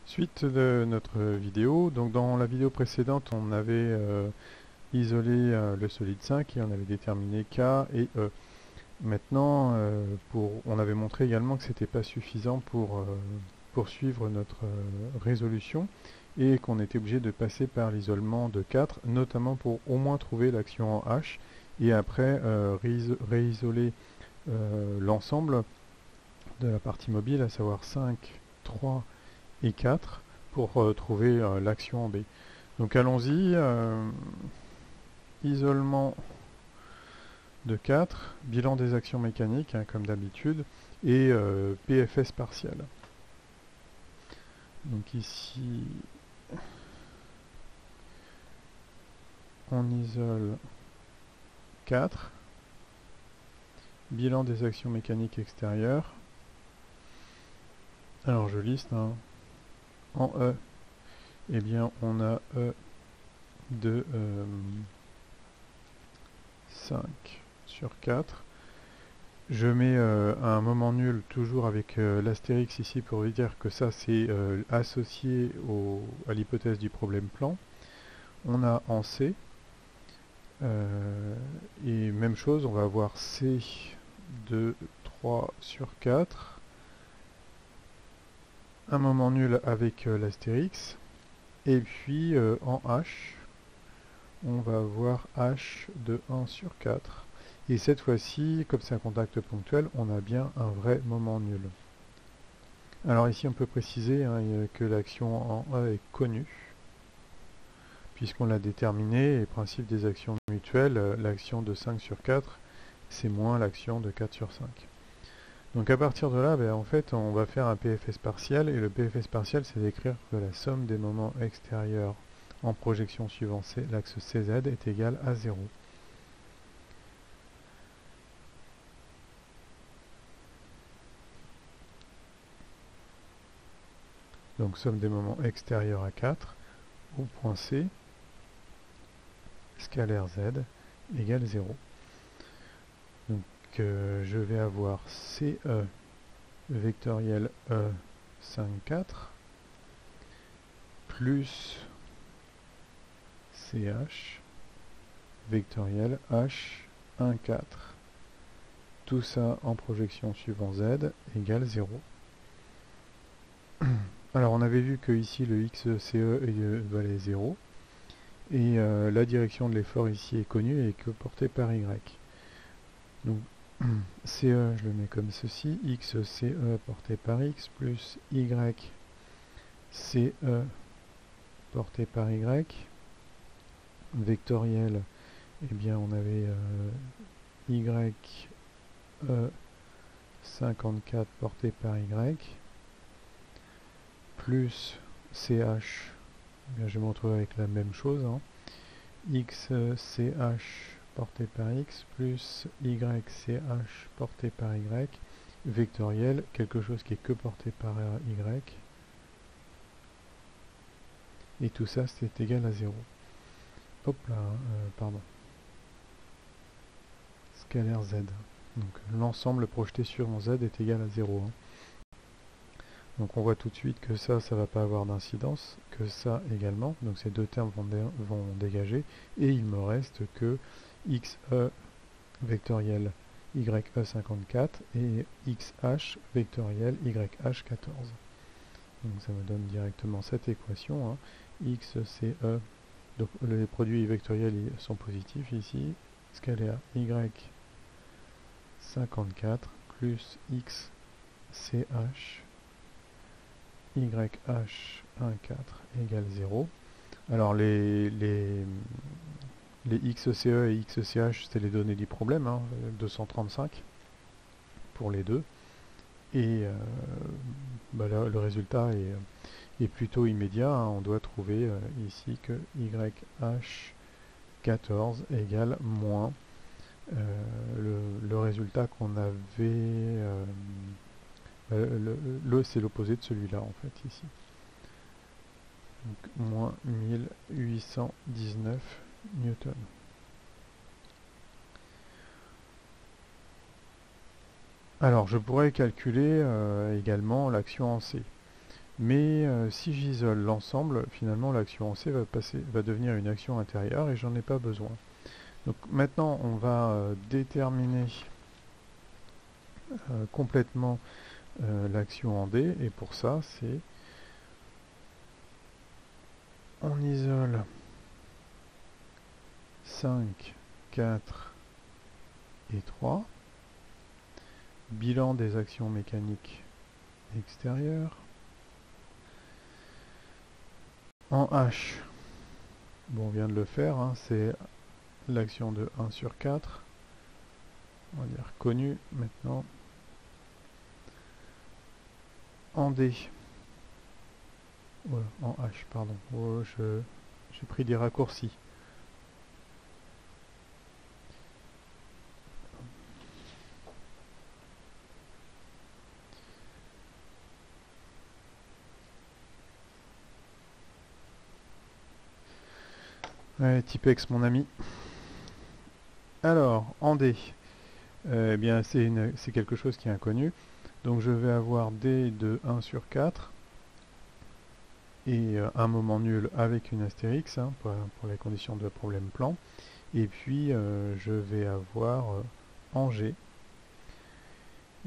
Suite de notre vidéo, donc dans la vidéo précédente on avait isolé le solide 5 et on avait déterminé K et E. Maintenant on avait montré également que c'était pas suffisant pour poursuivre notre résolution et qu'on était obligé de passer par l'isolement de 4, notamment pour au moins trouver l'action en H et après réisoler l'ensemble de la partie mobile, à savoir 5, 3 et 4 pour trouver l'action en B. Donc allons-y, isolement de 4, bilan des actions mécaniques, hein, comme d'habitude, et PFS partiel. Donc ici, on isole 4, bilan des actions mécaniques extérieures. Alors je liste, hein. En E, eh bien on a E de 5 sur 4. Je mets un moment nul toujours avec l'astérix ici pour vous dire que ça c'est associé à l'hypothèse du problème plan. On a en C, et même chose, on va avoir C de 3 sur 4, un moment nul avec l'astérix, et puis en H, on va avoir H de 1 sur 4. Et cette fois-ci, comme c'est un contact ponctuel, on a bien un vrai moment nul. Alors ici on peut préciser que l'action en E est connue, puisqu'on l'a déterminé, et principe des actions mutuelles, l'action de 5 sur 4, c'est moins l'action de 4 sur 5. Donc à partir de là, en fait, on va faire un PFS partiel, et le PFS partiel, c'est d'écrire que la somme des moments extérieurs en projection suivant l'axe CZ est égale à 0. Donc somme des moments extérieurs à 4 au point C, scalaire Z, égale 0. Donc je vais avoir CE vectoriel E 5, 4 plus CH vectoriel H 1, 4. Tout ça en projection suivant Z égale 0. Alors on avait vu que ici le XCE valait 0 et la direction de l'effort ici est connue et que portée par Y. Donc CE je le mets comme ceci, XCE porté par X plus YCE porté par Y, vectoriel, eh bien on avait YE 54 porté par Y, plus CH, eh bien je vais me retrouver avec la même chose, hein. XCH porté par X plus YCH porté par Y, vectoriel, quelque chose qui est que porté par Y, et tout ça c'est égal à 0. Hop là, pardon. Scalaire Z. Donc l'ensemble projeté sur mon Z est égal à 0. Hein. Donc on voit tout de suite que ça ne va pas avoir d'incidence, que ça également. Donc ces deux termes vont dégager. Et il me reste que XE vectoriel YE54 et XH vectoriel YH14. Donc ça me donne directement cette équation. Hein. XCE, donc les produits vectoriels sont positifs ici. Scalaire Y54 plus XCH YH14 égale 0. Alors les XCE et XCH, c'était les données du problème, hein, 235 pour les deux. Et le résultat est plutôt immédiat. Hein. On doit trouver ici que YH14 égale moins le résultat qu'on avait. Le c'est l'opposé de celui-là en fait ici. Donc moins 1819 newtons. Alors je pourrais calculer également l'action en C. Mais si j'isole l'ensemble, finalement l'action en C va devenir une action intérieure et j'en ai pas besoin. Donc maintenant on va déterminer complètement l'action en D, et pour ça c'est on isole 5, 4 et 3, bilan des actions mécaniques extérieures. En H, bon, on vient de le faire, hein, c'est l'action de 1 sur 4, on va dire connue maintenant. En D, voilà, en H, pardon, oh, j'ai pris des raccourcis. Ouais, Tipex mon ami. Alors, en D, eh bien c'est quelque chose qui est inconnu. Donc je vais avoir D de 1 sur 4 et un moment nul avec une astérix, hein, pour les conditions de problème plan. Et puis je vais avoir en G,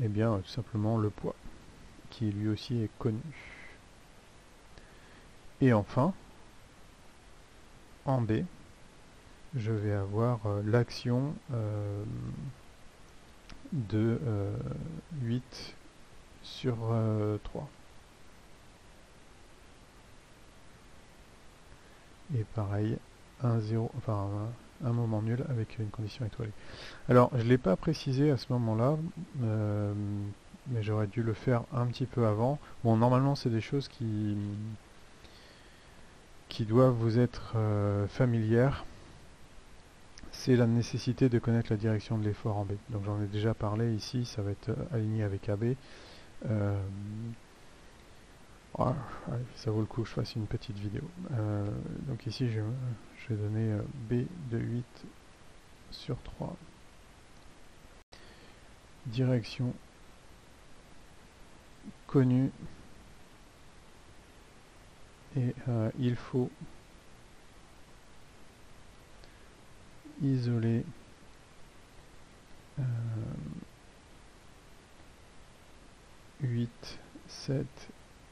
eh bien tout simplement le poids, qui lui aussi est connu. Et enfin, en B, je vais avoir l'action de 8 sur 3. Et pareil, un moment nul avec une condition étoilée. Alors, je ne l'ai pas précisé à ce moment-là, mais j'aurais dû le faire un petit peu avant. Bon, normalement, c'est des choses qui doivent vous être familières. C'est la nécessité de connaître la direction de l'effort en B. Donc j'en ai déjà parlé ici, ça va être aligné avec AB. Ça vaut le coup que je fasse une petite vidéo. Donc ici je vais donner B de 8 sur 3. Direction connue. Et il faut isoler 8, 7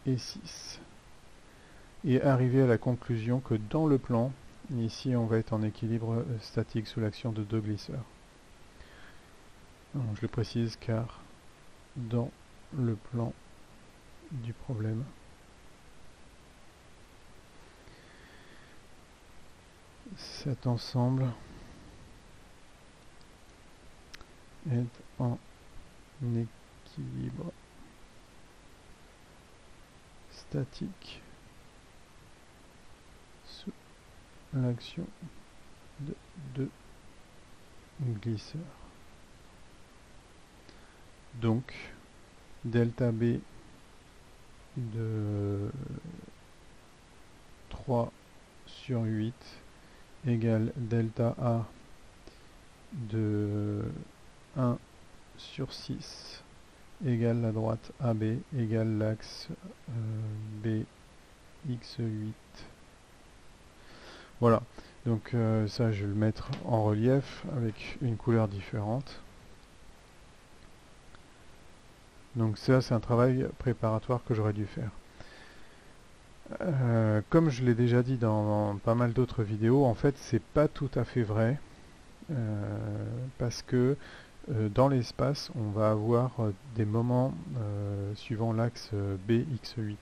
et 6. Et arriver à la conclusion que dans le plan, ici on va être en équilibre statique sous l'action de deux glisseurs. Alors, je le précise car dans le plan du problème, cet ensemble est en équilibre statique sous l'action de deux glisseurs. Donc, delta B de 3 sur 8 égale delta A de 1 sur 6 égale la droite AB égale l'axe BX8. Voilà, donc ça je vais le mettre en relief avec une couleur différente. Donc ça c'est un travail préparatoire que j'aurais dû faire. Comme je l'ai déjà dit dans pas mal d'autres vidéos, en fait c'est pas tout à fait vrai, parce que dans l'espace on va avoir des moments suivant l'axe BX8.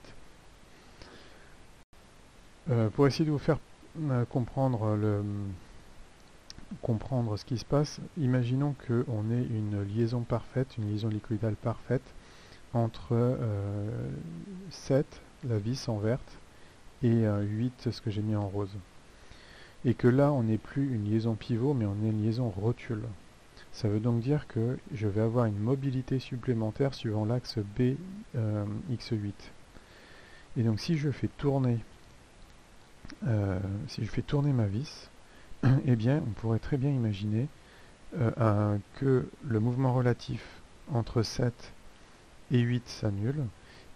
Pour essayer de vous faire comprendre ce qui se passe, imaginons qu'on ait une liaison parfaite, une liaison liquidale parfaite entre 7, la vis en verte, et 8, ce que j'ai mis en rose. Et que là, on n'est plus une liaison pivot, mais on est une liaison rotule. Ça veut donc dire que je vais avoir une mobilité supplémentaire suivant l'axe BX8. Et donc si je fais tourner ma vis, eh bien on pourrait très bien imaginer que le mouvement relatif entre 7 et 8 s'annule,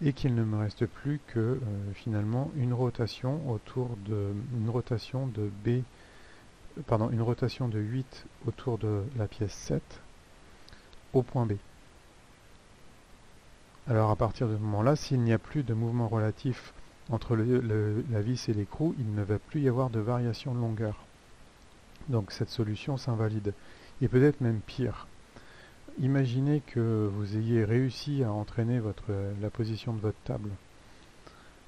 et qu'il ne me reste plus que finalement une rotation une rotation de 8 autour de la pièce 7 au point B. Alors à partir de ce moment-là, s'il n'y a plus de mouvement relatif entre la vis et l'écrou, il ne va plus y avoir de variation de longueur. Donc cette solution s'invalide. Et peut-être même pire. Imaginez que vous ayez réussi à entraîner la position de votre table,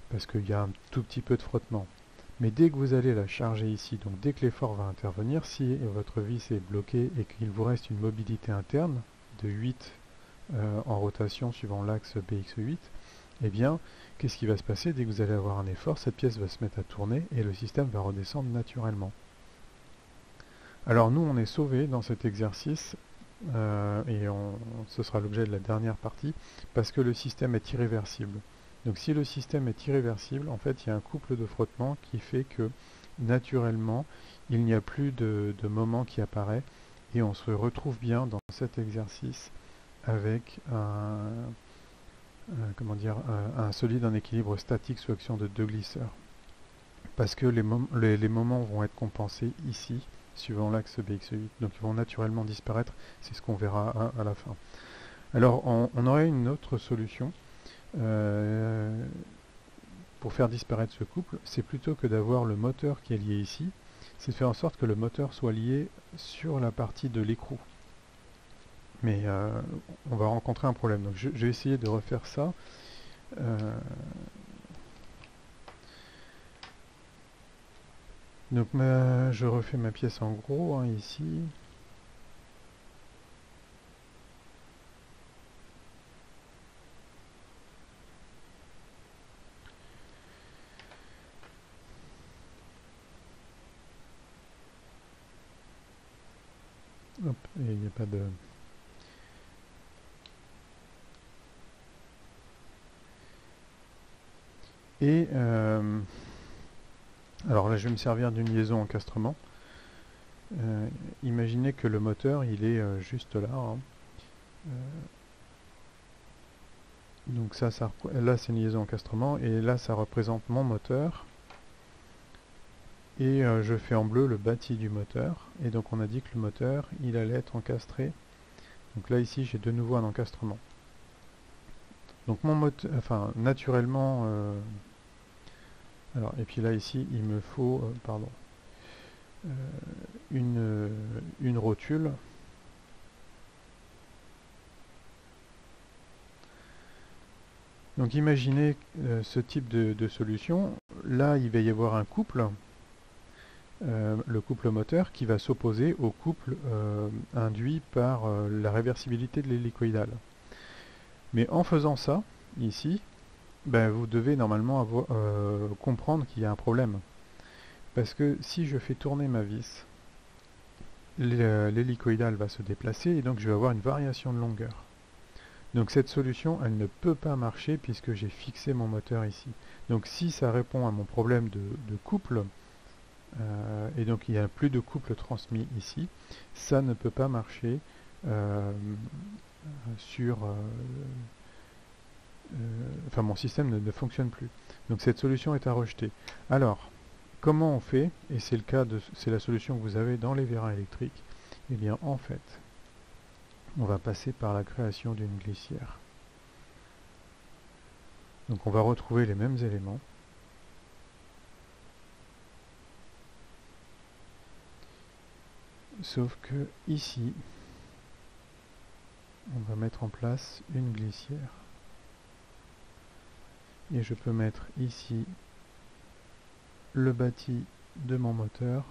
parce qu'il y a un tout petit peu de frottement. Mais dès que vous allez la charger ici, donc dès que l'effort va intervenir, si votre vis est bloquée et qu'il vous reste une mobilité interne de 8 en rotation suivant l'axe BX8, eh bien, qu'est-ce qui va se passer? Dès que vous allez avoir un effort, cette pièce va se mettre à tourner et le système va redescendre naturellement. Alors nous, on est sauvés dans cet exercice, et ce sera l'objet de la dernière partie, parce que le système est irréversible. Donc si le système est irréversible, en fait, il y a un couple de frottement qui fait que, naturellement, il n'y a plus de moment qui apparaît, et on se retrouve bien dans cet exercice avec un solide en équilibre statique sous action de deux glisseurs. Parce que les moments vont être compensés ici, suivant l'axe BX8, donc ils vont naturellement disparaître, c'est ce qu'on verra à la fin. Alors on aurait une autre solution pour faire disparaître ce couple, c'est plutôt que d'avoir le moteur qui est lié ici, c'est de faire en sorte que le moteur soit lié sur la partie de l'écrou. Mais on va rencontrer un problème, donc je vais essayer de refaire ça. Donc je refais ma pièce en gros, hein, ici. Hop, et il n'y a pas de... Et alors là, je vais me servir d'une liaison encastrement. Imaginez que le moteur, il est juste là. Hein. Donc là, c'est une liaison encastrement. Et là, ça représente mon moteur. Et je fais en bleu le bâti du moteur. Et donc, on a dit que le moteur, il allait être encastré. Donc là, ici, j'ai de nouveau un encastrement. Donc mon moteur, enfin, naturellement... alors, et puis là, ici, il me faut, une rotule. Donc imaginez ce type de solution. Là, il va y avoir un couple, le couple moteur, qui va s'opposer au couple induit par la réversibilité de l'hélicoïdale. Mais en faisant ça, ici, ben, vous devez normalement comprendre qu'il y a un problème. Parce que si je fais tourner ma vis, l'hélicoïdale va se déplacer et donc je vais avoir une variation de longueur. Donc cette solution, elle ne peut pas marcher puisque j'ai fixé mon moteur ici. Donc si ça répond à mon problème de couple, et donc il n'y a plus de couple transmis ici, ça ne peut pas marcher enfin mon système ne fonctionne plus. Donc cette solution est à rejeter. Alors, comment on fait? Et c'est la solution que vous avez dans les vérins électriques. Eh bien en fait, on va passer par la création d'une glissière. Donc on va retrouver les mêmes éléments. Sauf que ici, on va mettre en place une glissière. Et je peux mettre ici le bâti de mon moteur.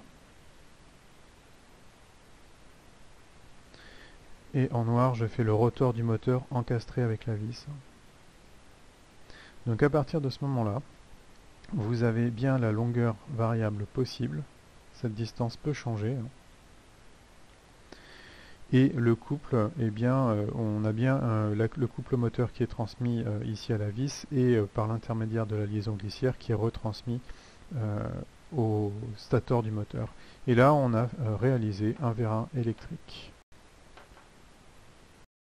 Et en noir, je fais le rotor du moteur encastré avec la vis. Donc à partir de ce moment-là, vous avez bien la longueur variable possible. Cette distance peut changer. Et le couple, eh bien, on a bien le couple moteur qui est transmis ici à la vis et par l'intermédiaire de la liaison glissière qui est retransmis au stator du moteur. Et là, on a réalisé un vérin électrique.